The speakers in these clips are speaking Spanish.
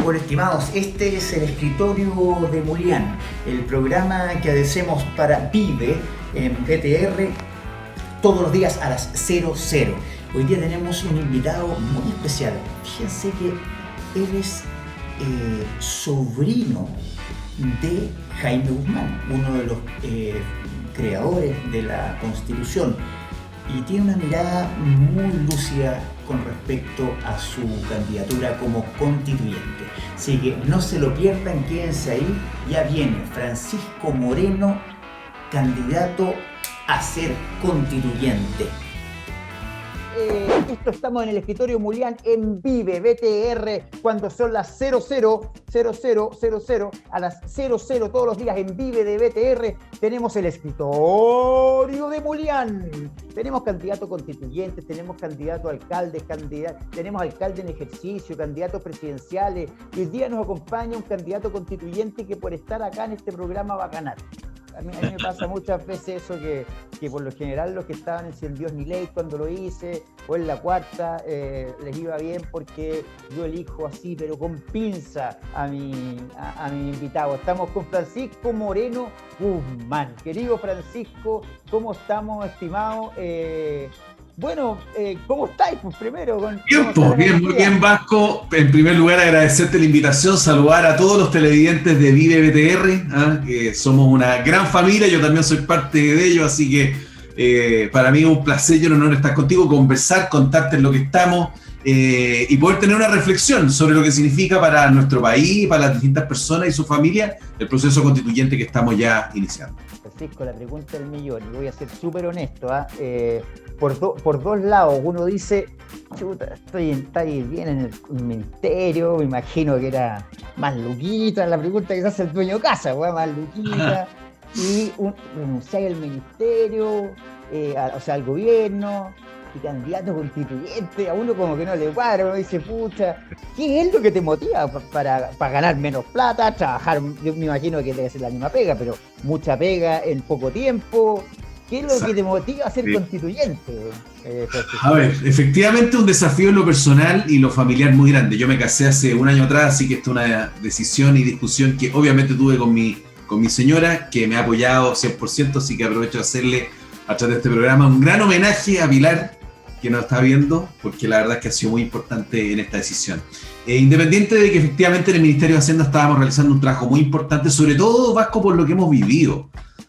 Bueno, estimados, este es el escritorio de Mulián, el programa que hacemos para Vive en BTR todos los días a las 00. Hoy día tenemos un invitado muy especial. Fíjense que él es sobrino de Jaime Guzmán, uno de los creadores de la Constitución, y tiene una mirada muy lúcida con respecto a su candidatura como constituyente. Así que no se lo pierdan, quédense ahí. Ya viene Francisco Moreno, candidato a ser constituyente. Estamos en el escritorio Mulián en Vive BTR cuando son las 00 a las 00 todos los días en Vive de BTR tenemos el escritorio de Mulián. Tenemos candidato constituyentes, tenemos candidato a alcaldes, tenemos alcalde en ejercicio, candidatos presidenciales, y hoy día nos acompaña un candidato constituyente que por estar acá en este programa va a ganar. A mí me pasa muchas veces eso que por lo general los que estaban en Cien Dios ni Ley cuando lo hice, o en la cuarta, les iba bien porque yo elijo así, pero con pinza a mi invitado. Estamos con Francisco Moreno Guzmán. Querido Francisco, ¿cómo estamos, estimado? Bueno, ¿cómo estáis? Pues primero. Bien, muy bien, Vasco. En primer lugar, agradecerte la invitación, saludar a todos los televidentes de Vive BTR, que somos una gran familia, yo también soy parte de ellos, así que para mí es un placer y un honor estar contigo, conversar, contarte en lo que estamos y poder tener una reflexión sobre lo que significa para nuestro país, para las distintas personas y su familia, el proceso constituyente que estamos ya iniciando. Francisco, la pregunta del millón, y voy a ser súper honesto, por dos lados. Uno dice, chuta, está bien en el ministerio, me imagino que era más luquita, la pregunta que se hace el dueño de casa, más luquita, y renunciar al ministerio, al gobierno, y candidato constituyente, a uno como que no le cuadra, uno dice, pucha, ¿qué es lo que te motiva para ganar menos plata, trabajar? Yo me imagino que debe ser la misma pega, pero mucha pega en poco tiempo. ¿Qué es lo que te motiva a ser constituyente? A ver, efectivamente un desafío en lo personal y lo familiar muy grande. Yo me casé hace un año atrás, así que esta es una decisión y discusión que obviamente tuve con mi señora, que me ha apoyado 100%, así que aprovecho de hacerle a través de este programa un gran homenaje a Pilar, que nos está viendo, porque la verdad es que ha sido muy importante en esta decisión. Independiente de que efectivamente en el Ministerio de Hacienda estábamos realizando un trabajo muy importante, sobre todo, Vasco, por lo que hemos vivido.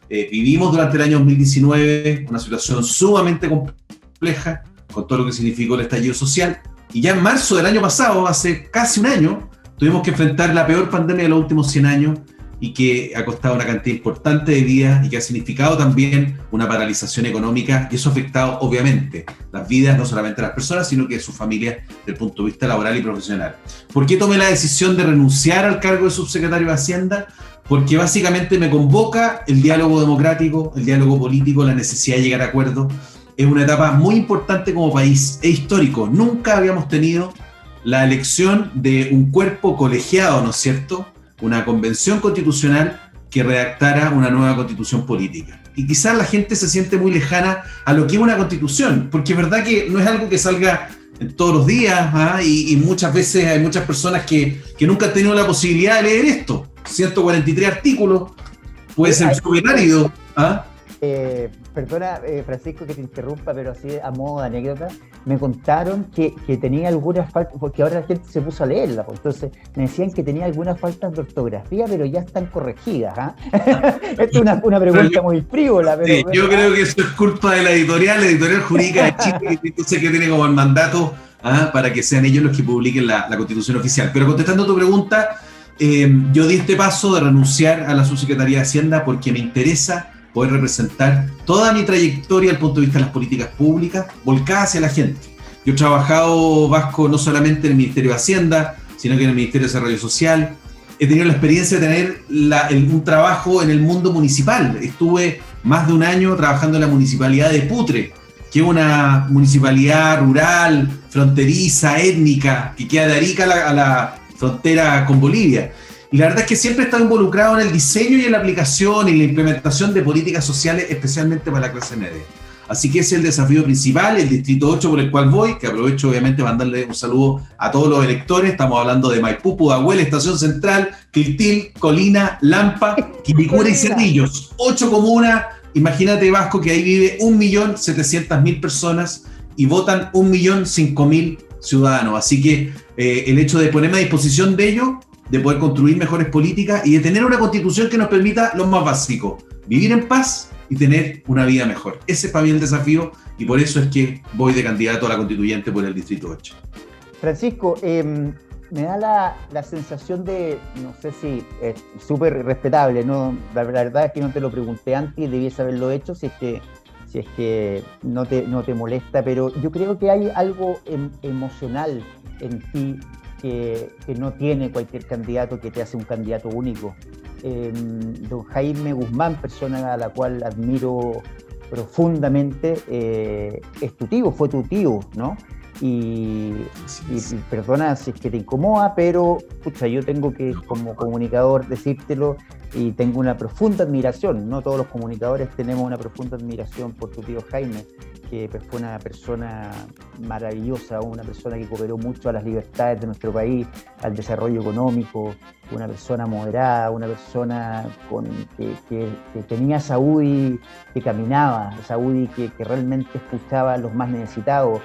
Vivimos durante el año 2019 una situación sumamente compleja, con todo lo que significó el estallido social, y ya en marzo del año pasado, hace casi un año, tuvimos que enfrentar la peor pandemia de los últimos 100 años, y que ha costado una cantidad importante de vidas y que ha significado también una paralización económica, y eso ha afectado obviamente las vidas no solamente de las personas, sino que de sus familias desde el punto de vista laboral y profesional. ¿Por qué tomé la decisión de renunciar al cargo de subsecretario de Hacienda? Porque básicamente me convoca el diálogo democrático, el diálogo político, la necesidad de llegar a acuerdos. Es una etapa muy importante como país, es histórico. Nunca habíamos tenido la elección de un cuerpo colegiado, ¿no es cierto?, una convención constitucional que redactara una nueva constitución política. Y quizás la gente se siente muy lejana a lo que es una constitución, porque es verdad que no es algo que salga en todos los días, y muchas veces hay muchas personas que nunca han tenido la posibilidad de leer esto. 143 artículos, puede ser súper árido. Perdona, Francisco, que te interrumpa, pero así a modo de anécdota, me contaron que tenía algunas faltas, porque ahora la gente se puso a leerla, pues, entonces me decían que tenía algunas faltas de ortografía, pero ya están corregidas. Esta es una pregunta muy frívola. Pero, sí, yo creo que eso es culpa de la editorial jurídica de Chile, que entonces que tiene como el mandato para que sean ellos los que publiquen la Constitución oficial. Pero contestando tu pregunta, yo di este paso de renunciar a la subsecretaría de Hacienda porque me interesa poder representar toda mi trayectoria desde el punto de vista de las políticas públicas volcadas hacia la gente. Yo he trabajado, Vasco, no solamente en el Ministerio de Hacienda, sino que en el Ministerio de Desarrollo Social. He tenido la experiencia de tener un trabajo en el mundo municipal. Estuve más de un año trabajando en la municipalidad de Putre, que es una municipalidad rural, fronteriza, étnica, que queda de Arica a la frontera con Bolivia. Y la verdad es que siempre he estado involucrado en el diseño y en la aplicación y la implementación de políticas sociales, especialmente para la clase media. Así que ese es el desafío principal, el Distrito 8 por el cual voy, que aprovecho obviamente mandarle un saludo a todos los electores. Estamos hablando de Maipú, Pudahuel, Estación Central, Tiltil, Colina, Lampa, Quilicura y Cerrillos. 8 comunas. Imagínate, Vasco, que ahí vive 1.700.000 personas y votan 1.005.000 ciudadanos. Así que el hecho de ponerme a disposición de ello, de poder construir mejores políticas y de tener una constitución que nos permita lo más básico, vivir en paz y tener una vida mejor. Ese es para mí el desafío y por eso es que voy de candidato a la constituyente por el Distrito 8. Francisco, me da la sensación de, no sé si es súper respetable, ¿no? La verdad es que no te lo pregunté antes y debías haberlo hecho si es que no te molesta, pero yo creo que hay algo emocional en ti que no tiene cualquier candidato, que te hace un candidato único. Don Jaime Guzmán, persona a la cual admiro profundamente, es tu tío, fue tu tío, ¿no? Y perdona si es que te incomoda, pero pucha, yo tengo que como comunicador decírtelo y tengo una profunda admiración. No todos los comunicadores tenemos una profunda admiración por tu tío Jaime, que fue una persona maravillosa, una persona que cooperó mucho a las libertades de nuestro país, al desarrollo económico, una persona moderada, una persona que tenía esa UDI que caminaba, esa UDI que realmente escuchaba a los más necesitados.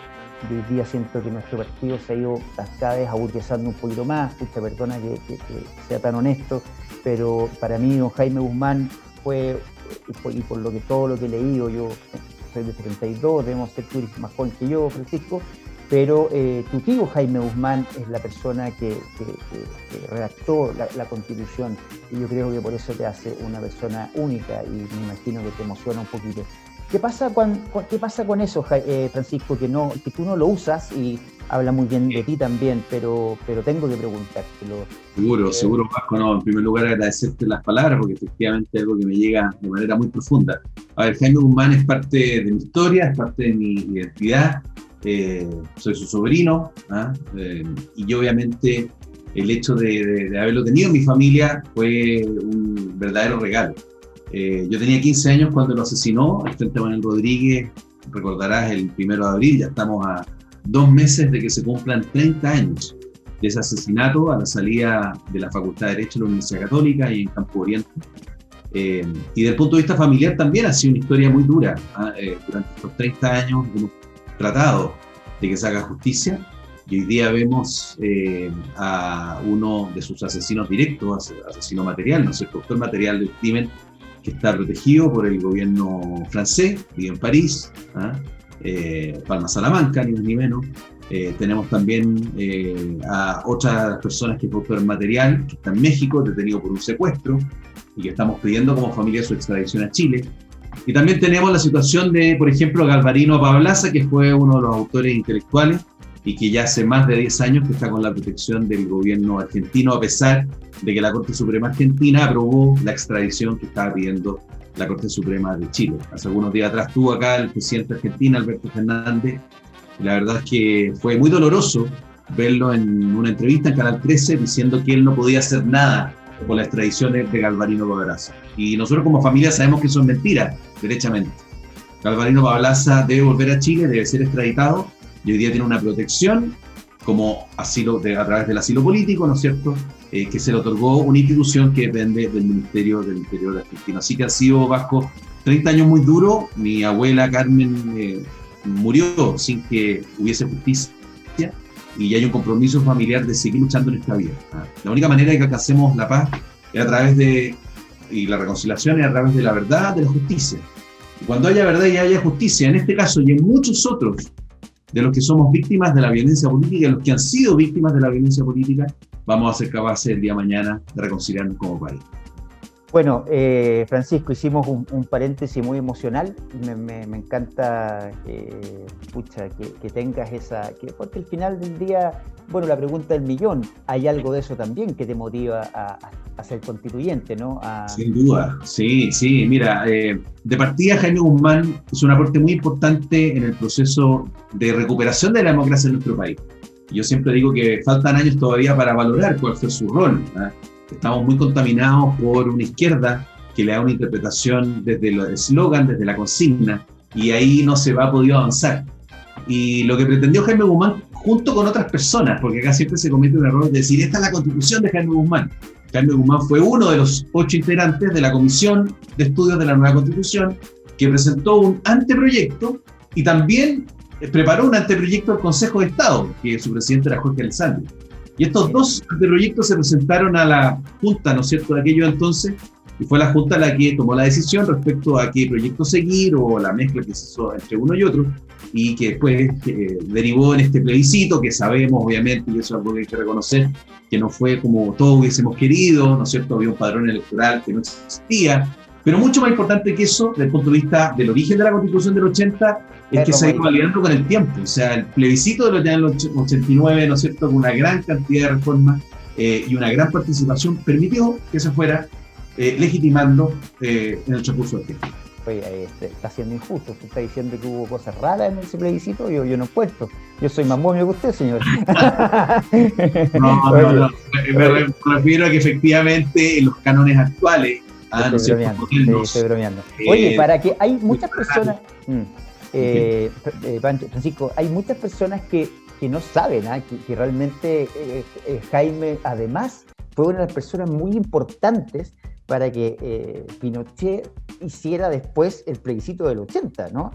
Y hoy día siento que nuestro partido se ha ido cada vez aburguesando un poquito más. Pucha, perdona que sea tan honesto, pero para mí don Jaime Guzmán fue, y por todo lo que he leído, yo soy de 72, debemos ser tú eres más joven que yo, Francisco, pero tu tío Jaime Guzmán es la persona que redactó la Constitución, y yo creo que por eso te hace una persona única, y me imagino que te emociona un poquito. ¿Qué pasa con eso, Francisco, que tú no lo usas y habla muy bien de ti también, pero tengo que preguntártelo? Seguro, Vasco. No, en primer lugar agradecerte las palabras, porque efectivamente es algo que me llega de manera muy profunda. A ver, Jaime Guzmán es parte de mi historia, es parte de mi identidad, soy su sobrino, y yo obviamente el hecho de haberlo tenido en mi familia fue un verdadero regalo. Yo tenía 15 años cuando lo asesinó el Frente Manuel Rodríguez, recordarás, el 1 de abril, ya estamos a 2 meses de que se cumplan 30 años de ese asesinato a la salida de la Facultad de Derecho de la Universidad Católica y en Campo Oriente. Y desde el punto de vista familiar también ha sido una historia muy dura. Durante estos 30 años hemos tratado de que se haga justicia y hoy día vemos a uno de sus asesinos directos, asesino material, ¿no es cierto?, autor material del crimen, que está protegido por el gobierno francés, vive en París, Palma Salamanca, ni más ni menos. Tenemos también a otras personas que fue autor material, que está en México, detenido por un secuestro, y que estamos pidiendo como familia su extradición a Chile. Y también tenemos la situación de, por ejemplo, Galvarino Pablaza, que fue uno de los autores intelectuales, y que ya hace más de 10 años que está con la protección del gobierno argentino, a pesar de que la Corte Suprema Argentina aprobó la extradición que estaba pidiendo la Corte Suprema de Chile. Hace algunos días atrás estuvo acá el presidente argentino, Alberto Fernández, y la verdad es que fue muy doloroso verlo en una entrevista en Canal 13 diciendo que él no podía hacer nada por la extradición de Galvarino Pablaza. Y nosotros como familia sabemos que eso es mentira, derechamente. Galvarino Pablaza debe volver a Chile, debe ser extraditado, y hoy día tiene una protección como asilo a través del asilo político, ¿no es cierto?, que se le otorgó una institución que depende del Ministerio del Interior argentino. Así que han sido, Vasco, 30 años muy duros. Mi abuela Carmen murió sin que hubiese justicia, y hay un compromiso familiar de seguir luchando en esta vida. La única manera de que alcancemos la paz es a través y la reconciliación es a través de la verdad, de la justicia. Y cuando haya verdad y haya justicia, en este caso y en muchos otros, de los que somos víctimas de la violencia política y los que han sido víctimas de la violencia política, vamos a ser capaces el día de mañana de reconciliarnos como país. Bueno, Francisco, hicimos un paréntesis muy emocional. Me encanta que tengas porque al final del día, bueno, la pregunta del millón, hay algo de eso también que te motiva a ser constituyente, ¿no? Sin duda, sí. Mira, de partida Jaime Guzmán es un aporte muy importante en el proceso de recuperación de la democracia en nuestro país. Yo siempre digo que faltan años todavía para valorar cuál fue su rol, ¿no? Estamos muy contaminados por una izquierda que le da una interpretación desde el eslogan, desde la consigna, y ahí no se ha podido avanzar. Y lo que pretendió Jaime Guzmán, junto con otras personas, porque acá siempre se comete un error de decir, esta es la constitución de Jaime Guzmán. Jaime Guzmán fue uno de los 8 integrantes de la Comisión de Estudios de la Nueva Constitución, que presentó un anteproyecto y también preparó un anteproyecto al Consejo de Estado, que su presidente era Jorge Alessandri. Y estos dos anteproyectos se presentaron a la Junta, ¿no es cierto?, de aquello entonces, y fue la Junta la que tomó la decisión respecto a qué proyecto seguir o la mezcla que se hizo entre uno y otro, y que después derivó en este plebiscito, que sabemos, obviamente, y eso es algo que hay que reconocer, que no fue como todos hubiésemos querido, ¿no es cierto?, había un padrón electoral que no existía, pero mucho más importante que eso, desde el punto de vista del origen de la Constitución del 80, es que se ha ido validando con el tiempo. O sea, el plebiscito de los 89, ¿no es cierto?, con una gran cantidad de reformas y una gran participación, permitió que se fuera legitimando en el transcurso del tiempo. Oye, está siendo injusto. Usted está diciendo que hubo cosas raras en ese plebiscito. Yo no encuentro. Yo soy más momio que usted, señor. No. Me refiero a que efectivamente en los cánones actuales. Estoy bromeando. Oye, para que hay muchas personas. Francisco, hay muchas personas que no saben que realmente Jaime, además, fue una de las personas muy importantes para que Pinochet hiciera después el plebiscito del 80, ¿no?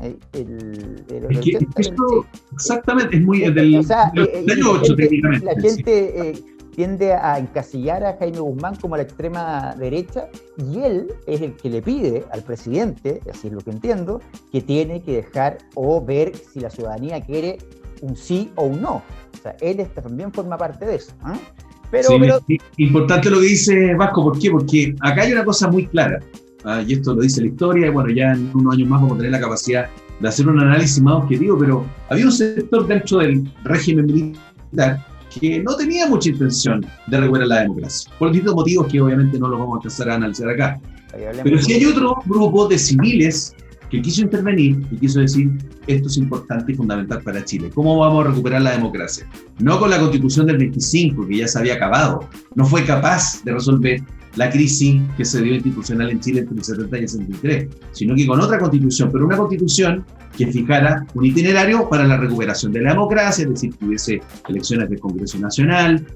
Exactamente, es muy del año 8 técnicamente. La gente tiende a encasillar a Jaime Guzmán como la extrema derecha, y él es el que le pide al presidente, así es lo que entiendo, que tiene que dejar o ver si la ciudadanía quiere un sí o un no. O sea, él también forma parte de eso, ¿eh? Pero importante lo que dice Vasco. ¿Por qué? Porque acá hay una cosa muy clara, y esto lo dice la historia, y bueno, ya en unos años más vamos a tener la capacidad de hacer un análisis más objetivo, pero había un sector dentro del régimen militar que no tenía mucha intención de recuperar la democracia, por distintos motivos que obviamente no los vamos a empezar a analizar acá. Pero sí hay otro grupo de civiles que quiso intervenir y quiso decir, esto es importante y fundamental para Chile. ¿Cómo vamos a recuperar la democracia? No con la Constitución del 25, que ya se había acabado. No fue capaz de resolver la crisis que se dio institucional en Chile entre el 70 y el 73, sino que con otra Constitución, pero una Constitución que fijara un itinerario para la recuperación de la democracia, es decir, que hubiese elecciones del Congreso Nacional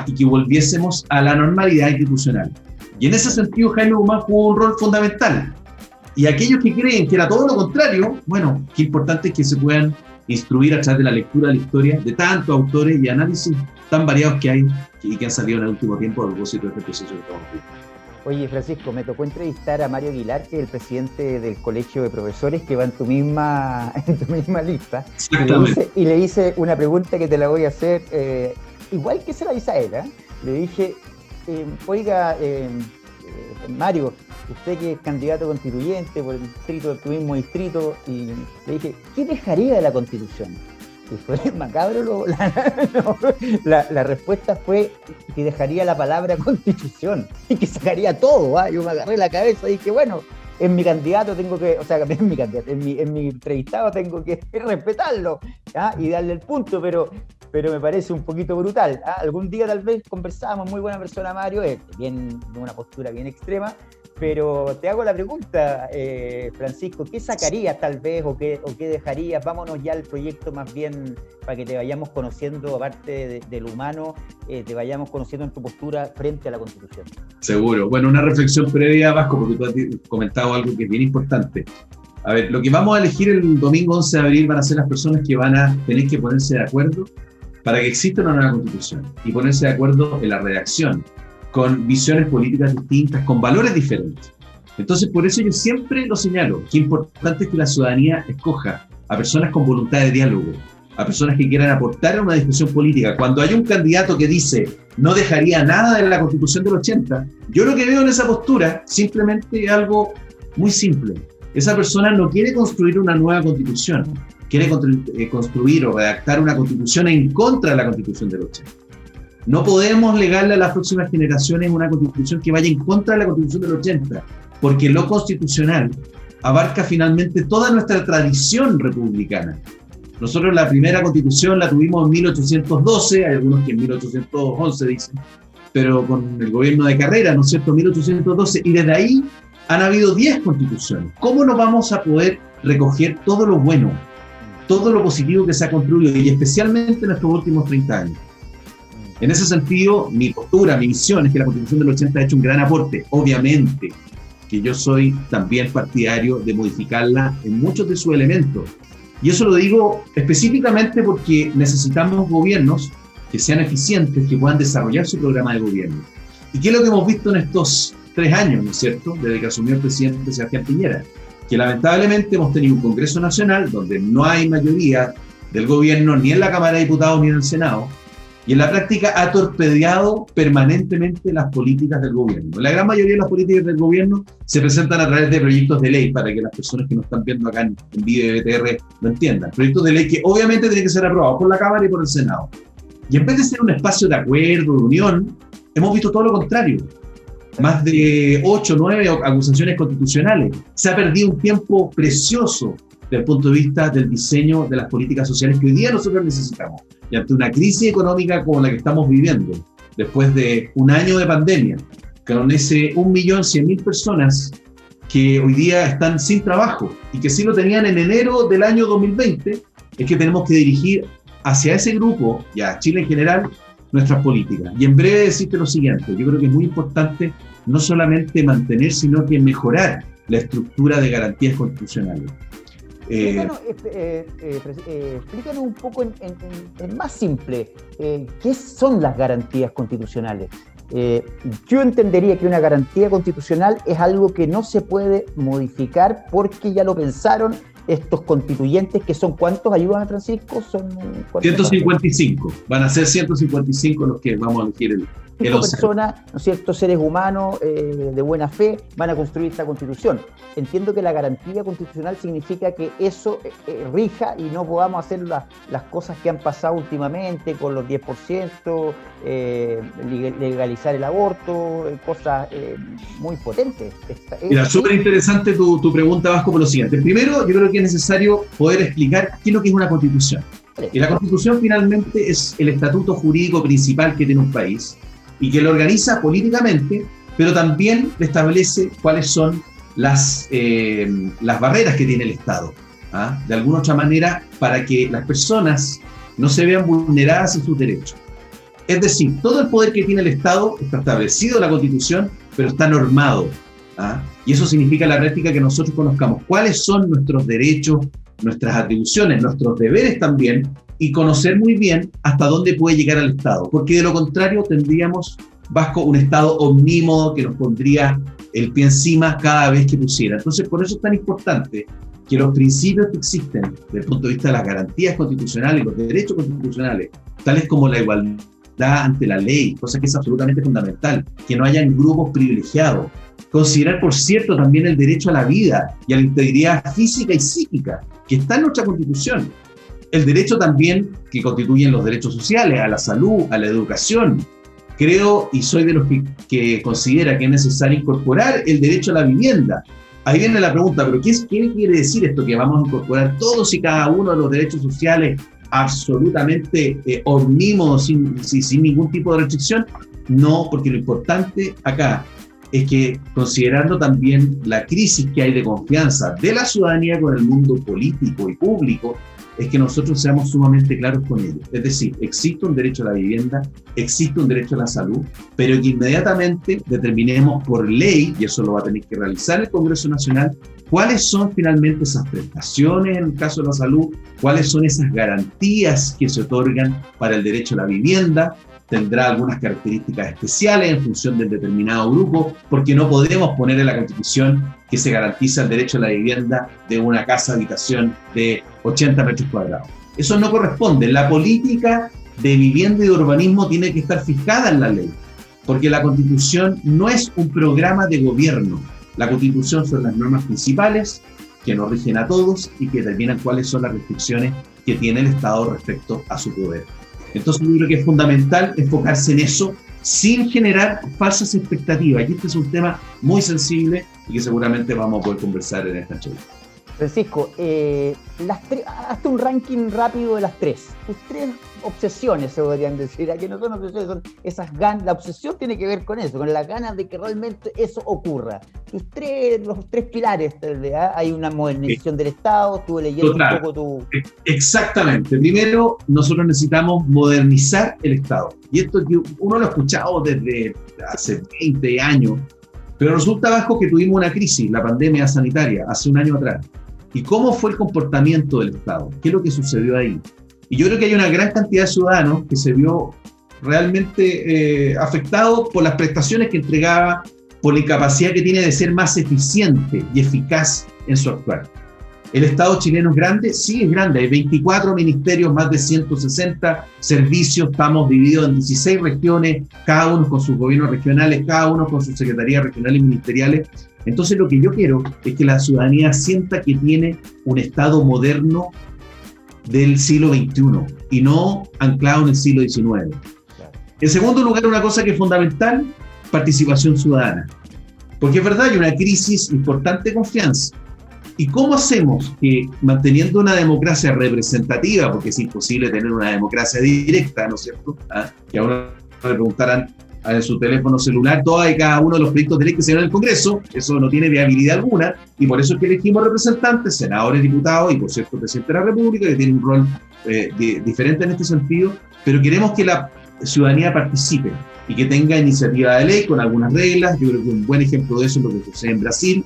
y que volviésemos a la normalidad institucional. Y en ese sentido, Jaime Guzmán jugó un rol fundamental. Y aquellos que creen que era todo lo contrario, bueno, qué importante es que se puedan instruir a través de la lectura de la historia de tantos autores y análisis tan variados que hay y que han salido en el último tiempo a propósito de este proceso que estamos viviendo. Oye, Francisco, me tocó entrevistar a Mario Aguilar, que es el presidente del Colegio de Profesores, que va en tu misma lista. Exactamente. Y le hice una pregunta que te la voy a hacer, igual que se la hice a él, ¿eh? Le dije, oiga, Mario, usted que es candidato constituyente por el distrito, tu mismo distrito, y le dije, ¿qué dejaría de la Constitución? Y fue macabro, la respuesta fue que dejaría la palabra Constitución y que sacaría todo. Yo me agarré la cabeza y dije, bueno, es mi candidato, tengo que, o sea, es mi candidato, es mi entrevistado, tengo que respetarlo y darle el punto, pero me parece un poquito brutal. Algún día tal vez conversábamos, muy buena persona Mario, bien, de una postura bien extrema, pero te hago la pregunta, Francisco, ¿qué sacarías tal vez o qué dejarías? Vámonos ya al proyecto más bien para que te vayamos conociendo, aparte del humano, te vayamos conociendo en tu postura frente a la Constitución. Seguro. Bueno, una reflexión previa, Vasco, porque tú has comentado algo que es bien importante. A ver, lo que vamos a elegir el domingo 11 de abril van a ser las personas que van a tener que ponerse de acuerdo para que exista una nueva Constitución y ponerse de acuerdo en la redacción, con visiones políticas distintas, con valores diferentes. Entonces, por eso yo siempre lo señalo, que importante es que la ciudadanía escoja a personas con voluntad de diálogo, a personas que quieran aportar a una discusión política. Cuando hay un candidato que dice, no dejaría nada de la Constitución del 80, yo lo que veo en esa postura, simplemente es algo muy simple. Esa persona no quiere construir una nueva Constitución, quiere construir o redactar una Constitución en contra de la Constitución del 80. No podemos legarle a las próximas generaciones una Constitución que vaya en contra de la Constitución del 80, porque lo constitucional abarca finalmente toda nuestra tradición republicana. Nosotros la primera Constitución la tuvimos en 1812, hay algunos que en 1811 dicen, pero con el gobierno de Carrera, ¿no es cierto?, 1812, y desde ahí han habido 10 constituciones. ¿Cómo no vamos a poder recoger todo lo bueno, todo lo positivo que se ha construido, y especialmente en estos últimos 30 años? En ese sentido, mi postura, mi visión es que la Constitución del 80 ha hecho un gran aporte. Obviamente que yo soy también partidario de modificarla en muchos de sus elementos. Y eso lo digo específicamente porque necesitamos gobiernos que sean eficientes, que puedan desarrollar su programa de gobierno. ¿Y qué es lo que hemos visto en estos 3 años, ¿no es cierto?, desde que asumió el presidente Sebastián Piñera? Que lamentablemente hemos tenido un Congreso Nacional donde no hay mayoría del gobierno ni en la Cámara de Diputados ni en el Senado, y en la práctica ha torpedeado permanentemente las políticas del gobierno. La gran mayoría de las políticas del gobierno se presentan a través de proyectos de ley, para que las personas que nos están viendo acá en Vive BTR lo entiendan. Proyectos de ley que obviamente tienen que ser aprobados por la Cámara y por el Senado. Y en vez de ser un espacio de acuerdo, de unión, hemos visto todo lo contrario. Más de 8 o 9 acusaciones constitucionales. Se ha perdido un tiempo precioso desde el punto de vista del diseño de las políticas sociales que hoy día nosotros necesitamos. Y ante una crisis económica como la que estamos viviendo, después de un año de pandemia, con ese 1.100.000 personas que hoy día están sin trabajo y que sí lo tenían en enero del año 2020, es que tenemos que dirigir hacia ese grupo y a Chile en general nuestras políticas. Y en breve decirte lo siguiente: yo creo que es muy importante no solamente mantener, sino que mejorar la estructura de garantías constitucionales. Explícanos un poco en más simple, ¿qué son las garantías constitucionales? Yo entendería que una garantía constitucional es algo que no se puede modificar porque ya lo pensaron estos constituyentes, que son, ¿cuántos? Ayúdame, Francisco. Son 155, van a ser 155 los que vamos a elegir el personas, ¿no es cierto?, seres humanos de buena fe, van a construir esta constitución. Entiendo que la garantía constitucional significa que eso rija y no podamos hacer las cosas que han pasado últimamente con los 10%, legalizar el aborto, cosas muy potentes. Mira, súper interesante tu pregunta, Vasco, por lo siguiente. Primero, yo creo que es necesario poder explicar qué es lo que es una constitución. Y la constitución finalmente es el estatuto jurídico principal que tiene un país, y que lo organiza políticamente, pero también le establece cuáles son las barreras que tiene el Estado, ¿ah? De alguna otra manera, para que las personas no se vean vulneradas en sus derechos. Es decir, todo el poder que tiene el Estado está establecido en la Constitución, pero está normado, ¿ah? Y eso significa la práctica que nosotros conozcamos cuáles son nuestros derechos, nuestras atribuciones, nuestros deberes también, y conocer muy bien hasta dónde puede llegar el Estado, porque de lo contrario tendríamos, Vasco, un Estado omnímodo que nos pondría el pie encima cada vez que pusiera. Entonces, por eso es tan importante que los principios que existen desde el punto de vista de las garantías constitucionales, los derechos constitucionales, tales como la igualdad ante la ley, cosa que es absolutamente fundamental, que no hayan grupos privilegiados, considerar, por cierto, también el derecho a la vida y a la integridad física y psíquica, que está en nuestra Constitución. El derecho también que constituyen los derechos sociales, a la salud, a la educación. Creo y soy de los que considera que es necesario incorporar el derecho a la vivienda. Ahí viene la pregunta, ¿pero qué quiere decir esto? ¿Que vamos a incorporar todos y cada uno de los derechos sociales absolutamente omnímodos, sin ningún tipo de restricción? No, porque lo importante acá es que, considerando también la crisis que hay de confianza de la ciudadanía con el mundo político y público, es que nosotros seamos sumamente claros con ello. Es decir, existe un derecho a la vivienda, existe un derecho a la salud, pero que inmediatamente determinemos por ley, y eso lo va a tener que realizar el Congreso Nacional, cuáles son finalmente esas prestaciones en el caso de la salud, cuáles son esas garantías que se otorgan para el derecho a la vivienda. Tendrá algunas características especiales en función del determinado grupo, porque no podemos poner en la Constitución que se garantiza el derecho a la vivienda de una casa habitación de 80 metros cuadrados. Eso no corresponde. La política de vivienda y de urbanismo tiene que estar fijada en la ley, porque la Constitución no es un programa de gobierno. La Constitución son las normas principales que nos rigen a todos y que determinan cuáles son las restricciones que tiene el Estado respecto a su poder. Entonces yo creo que es fundamental enfocarse en eso sin generar falsas expectativas. Y este es un tema muy sensible y que seguramente vamos a poder conversar en esta entrevista. Francisco, hazte un ranking rápido de las tres. Tus tres obsesiones, se podrían decir. Aquí no son obsesiones, son esas ganas. La obsesión tiene que ver con eso, con las ganas de que realmente eso ocurra. Los tres pilares, tal vez. Hay una modernización del Estado, estuve leyendo un poco tu... Exactamente. Primero, nosotros necesitamos modernizar el Estado. Y esto uno lo ha escuchado desde hace 20 años, pero resulta bajo que tuvimos una crisis, la pandemia sanitaria, hace un año atrás. ¿Y cómo fue el comportamiento del Estado? ¿Qué es lo que sucedió ahí? Y yo creo que hay una gran cantidad de ciudadanos que se vio realmente afectados por las prestaciones que entregaba, por la incapacidad que tiene de ser más eficiente y eficaz en su actuar. ¿El Estado chileno es grande? Sí, es grande. Hay 24 ministerios, más de 160 servicios. Estamos divididos en 16 regiones, cada uno con sus gobiernos regionales, cada uno con sus secretarías regionales y ministeriales. Entonces, lo que yo quiero es que la ciudadanía sienta que tiene un Estado moderno del siglo XXI y no anclado en el siglo XIX. En segundo lugar, una cosa que es fundamental, participación ciudadana. Porque es verdad, hay una crisis importante de confianza. ¿Y cómo hacemos que, manteniendo una democracia representativa, porque es imposible tener una democracia directa, ¿no es cierto? Que ahora le preguntarán en su teléfono celular todos y cada uno de los proyectos de ley que se ven en el Congreso, eso no tiene viabilidad alguna, y por eso es que elegimos representantes, senadores, diputados, y por cierto, presidente de la República, que tiene un rol diferente en este sentido, pero queremos que la ciudadanía participe y que tenga iniciativa de ley con algunas reglas. Yo creo que un buen ejemplo de eso es lo que sucede en Brasil,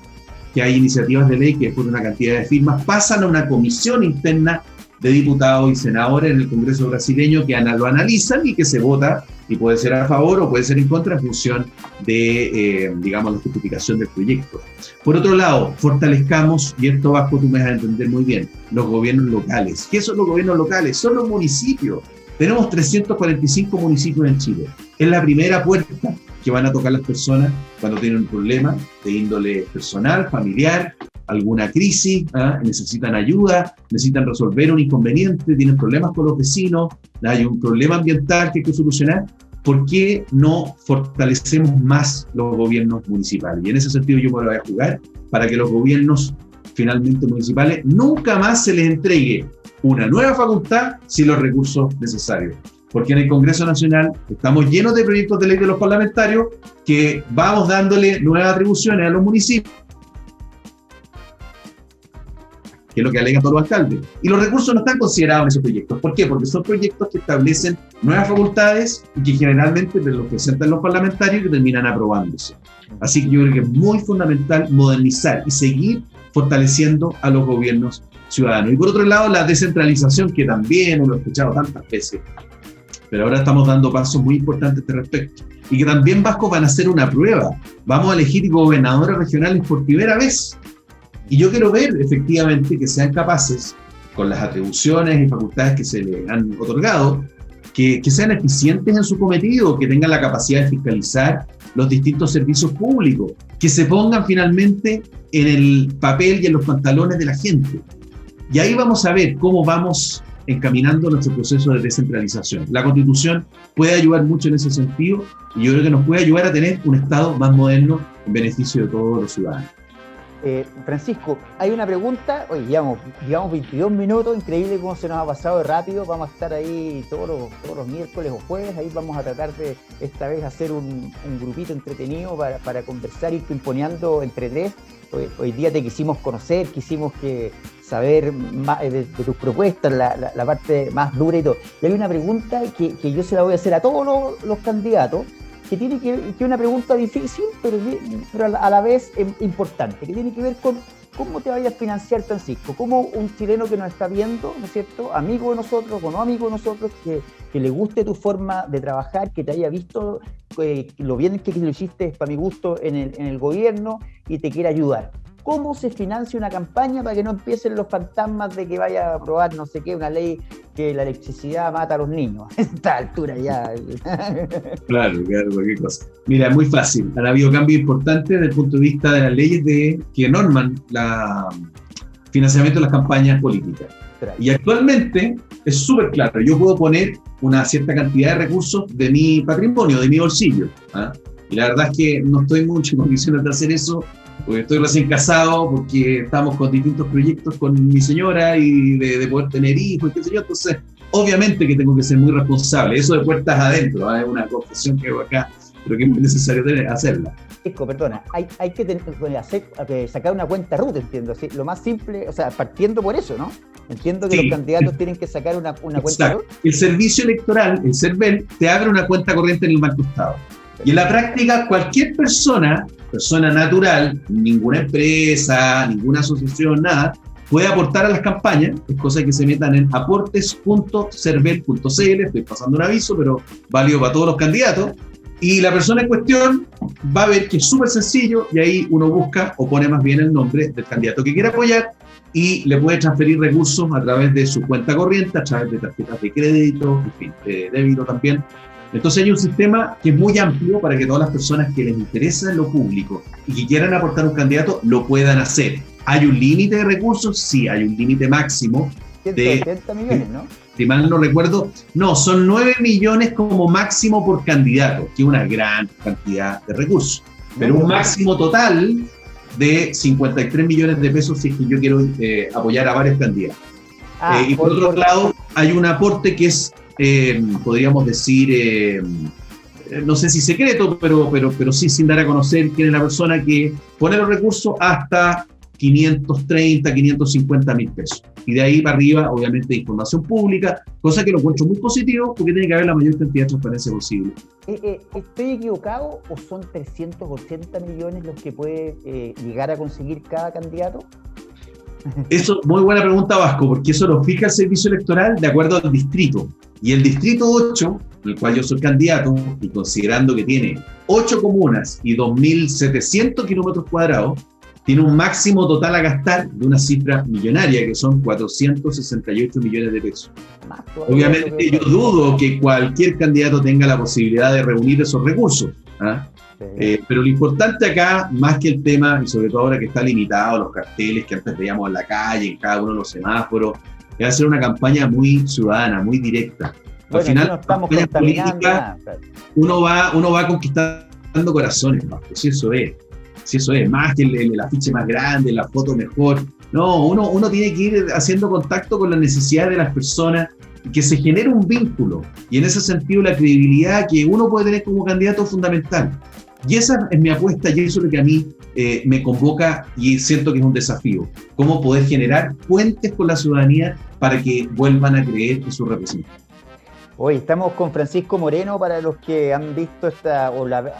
que hay iniciativas de ley que después de una cantidad de firmas pasan a una comisión interna de diputados y senadores en el Congreso brasileño que lo analizan y que se vota y puede ser a favor o puede ser en contra en función de, digamos, la justificación del proyecto. Por otro lado, fortalezcamos, y esto Vasco tú me vas a entender muy bien, los gobiernos locales. ¿Qué son los gobiernos locales? Son los municipios. Tenemos 345 municipios en Chile. Es la primera puerta que van a tocar las personas cuando tienen un problema de índole personal, familiar, alguna crisis, necesitan ayuda, necesitan resolver un inconveniente, tienen problemas con los vecinos, hay un problema ambiental que hay que solucionar. ¿Por qué no fortalecemos más los gobiernos municipales? Y en ese sentido yo me lo voy a jugar para que los gobiernos finalmente municipales nunca más se les entregue una nueva facultad sin los recursos necesarios. Porque en el Congreso Nacional estamos llenos de proyectos de ley de los parlamentarios que vamos dándole nuevas atribuciones a los municipios, que es lo que alegan todos los alcaldes. Y los recursos no están considerados en esos proyectos. ¿Por qué? Porque son proyectos que establecen nuevas facultades y que generalmente los presentan los parlamentarios y que terminan aprobándose. Así que yo creo que es muy fundamental modernizar y seguir fortaleciendo a los gobiernos ciudadanos. Y por otro lado, la descentralización, que también lo he escuchado tantas veces, pero ahora estamos dando pasos muy importantes a este respecto. Y que también, Vasco, van a hacer una prueba. Vamos a elegir gobernadores regionales por primera vez. Y yo quiero ver, efectivamente, que sean capaces, con las atribuciones y facultades que se les han otorgado, que sean eficientes en su cometido, que tengan la capacidad de fiscalizar los distintos servicios públicos, que se pongan finalmente en el papel y en los pantalones de la gente. Y ahí vamos a ver cómo vamos encaminando nuestro proceso de descentralización. La Constitución puede ayudar mucho en ese sentido y yo creo que nos puede ayudar a tener un Estado más moderno en beneficio de todos los ciudadanos. Francisco, hay una pregunta. Oye, llevamos 22 minutos, increíble cómo se nos ha pasado de rápido. Vamos a estar ahí todos los miércoles o jueves. Ahí vamos a tratar de esta vez hacer un grupito entretenido para conversar, ir pimponeando entre tres. Hoy día te quisimos conocer, quisimos saber más de tus propuestas, la parte más dura y todo. Y hay una pregunta que yo se la voy a hacer a todos los candidatos, que es una pregunta difícil, pero a la vez importante, que tiene que ver con cómo te vayas a financiar, Francisco. Cómo un chileno que nos está viendo, ¿no es cierto?, amigo de nosotros o no amigo de nosotros, que le guste tu forma de trabajar, que te haya visto lo bien que lo hiciste, para mi gusto, en el gobierno y te quiera ayudar. ¿Cómo se financia una campaña para que no empiecen los fantasmas de que vaya a aprobar no sé qué, una ley que la electricidad mata a los niños? A esta altura ya. Claro, cualquier cosa. Mira, es muy fácil. Han habido cambios importantes desde el punto de vista de las leyes que norman el financiamiento de las campañas políticas. Y actualmente es súper claro. Yo puedo poner una cierta cantidad de recursos de mi patrimonio, de mi bolsillo. Y la verdad es que no estoy mucho en condiciones de hacer eso porque estoy recién casado, porque estamos con distintos proyectos con mi señora y de poder tener hijos, y qué sé yo, entonces obviamente que tengo que ser muy responsable, eso de puertas adentro, es una confesión que hago acá, pero que es muy necesario hacerla. Francisco, perdona, hay que sacar una cuenta RUT, entiendo, ¿sí? Lo más simple, o sea, partiendo por eso, ¿no? Entiendo que Sí. los candidatos tienen que sacar una cuenta RUT. El servicio electoral, el CERVEL, te abre una cuenta corriente en el Banco Estado. Y en la práctica, cualquier persona natural, ninguna empresa, ninguna asociación, nada, puede aportar a las campañas. Es cosa que se metan en aportes.cervel.cl. Estoy pasando un aviso, pero válido para todos los candidatos. Y la persona en cuestión va a ver que es súper sencillo y ahí uno busca o pone más bien el nombre del candidato que quiere apoyar y le puede transferir recursos a través de su cuenta corriente, a través de tarjetas de crédito, en fin, de débito también. Entonces hay un sistema que es muy amplio para que todas las personas que les interesa en lo público y que quieran aportar un candidato lo puedan hacer. ¿Hay un límite de recursos? Sí, hay un límite máximo. 180 millones, ¿no? Si mal no recuerdo, no, son 9 millones como máximo por candidato, que es una gran cantidad de recursos. Pero un máximo total de 53 millones de pesos si es que yo quiero apoyar a varios candidatos. Y por otro lado, hay un aporte que es, podríamos decir, no sé si secreto, pero sí sin dar a conocer quién es la persona que pone los recursos hasta 530, 550 mil pesos. Y de ahí para arriba, obviamente, información pública, cosa que lo encuentro muy positivo porque tiene que haber la mayor cantidad de transparencia posible. ¿Estoy equivocado o son 380 millones los que puede llegar a conseguir cada candidato? Eso, muy buena pregunta, Vasco, porque eso lo fija el servicio electoral de acuerdo al distrito. Y el distrito 8, en el cual yo soy candidato, y considerando que tiene 8 comunas y 2.700 kilómetros cuadrados, tiene un máximo total a gastar de una cifra millonaria, que son 468 millones de pesos. Obviamente yo dudo que cualquier candidato tenga la posibilidad de reunir esos recursos, ¿ah? Sí. Pero lo importante acá, más que el tema, y sobre todo ahora que está limitado los carteles que antes veíamos en la calle, en cada uno de los semáforos, es hacer una campaña muy ciudadana, no directa. Al final, no estamos contaminando nada. Uno va conquistando corazones, más, pues eso es. Si eso es, más que el afiche más grande, la foto mejor. No, uno tiene que ir haciendo contacto con las necesidades de las personas, que se genere un vínculo. Y en ese sentido, la credibilidad que uno puede tener como candidato es fundamental. Y esa es mi apuesta, y eso es lo que a mí me convoca y siento que es un desafío. Cómo poder generar puentes con la ciudadanía para que vuelvan a creer en su representante. Hoy estamos con Francisco Moreno, para los que han visto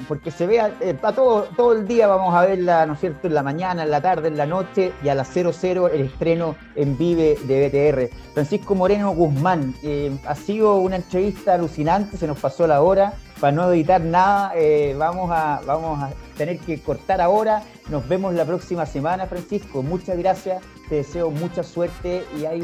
porque se vea todo el día, vamos a verla, ¿no es cierto?, en la mañana, en la tarde, en la noche, y a las 00 el estreno en Vive de BTR. Francisco Moreno Guzmán, ha sido una entrevista alucinante, se nos pasó la hora, para no editar nada, vamos a tener que cortar ahora. Nos vemos la próxima semana, Francisco, muchas gracias, te deseo mucha suerte, y hay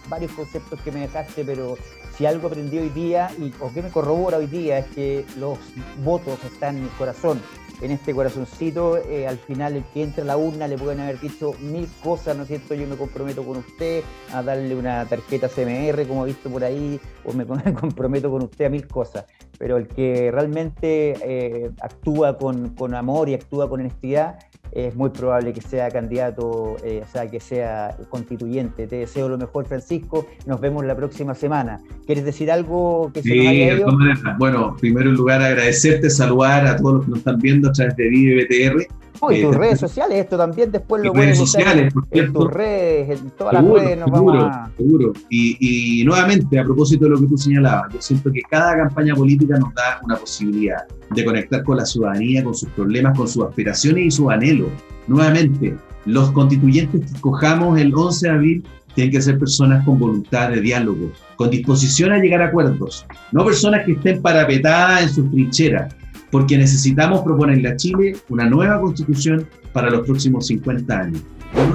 varios conceptos que me dejaste, pero si algo aprendí hoy día, o que me corrobora hoy día, es que los votos están en el corazón, en este corazoncito. Al final, el que entra a la urna le pueden haber dicho 1000 cosas, ¿no es cierto? Yo me comprometo con usted a darle una tarjeta CMR, como he visto por ahí, o me comprometo con usted a 1000 cosas. Pero el que realmente actúa con amor y actúa con honestidad, es muy probable que sea candidato, o sea, que sea constituyente. Te deseo lo mejor, Francisco. Nos vemos la próxima semana. ¿Quieres decir algo que se nos haya ido? Bueno, primero en lugar agradecerte, saludar a todos los que nos están viendo a través de Vive BTR. Y tus redes sociales, esto también después lo puedes usar en tus redes, en todas las redes nos vamos a... Seguro. Y nuevamente, a propósito de lo que tú señalabas, yo siento que cada campaña política nos da una posibilidad de conectar con la ciudadanía, con sus problemas, con sus aspiraciones y sus anhelos. Nuevamente, los constituyentes que escojamos el 11 de abril tienen que ser personas con voluntad de diálogo, con disposición a llegar a acuerdos, no personas que estén parapetadas en sus trincheras, porque necesitamos proponerle a Chile una nueva constitución para los próximos 50 años.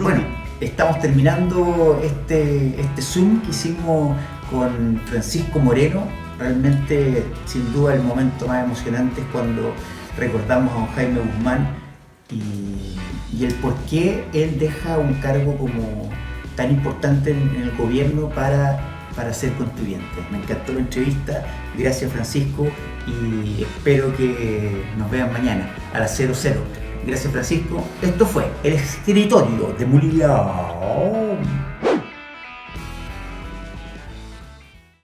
Bueno, estamos terminando este Zoom que hicimos con Francisco Moreno. Realmente, sin duda, el momento más emocionante es cuando recordamos a don Jaime Guzmán y el por qué él deja un cargo como tan importante en el gobierno para ser constituyente. Me encantó la entrevista, gracias Francisco, y espero que nos vean mañana a las 00. Gracias, Francisco. Esto fue el escritorio de Mulián.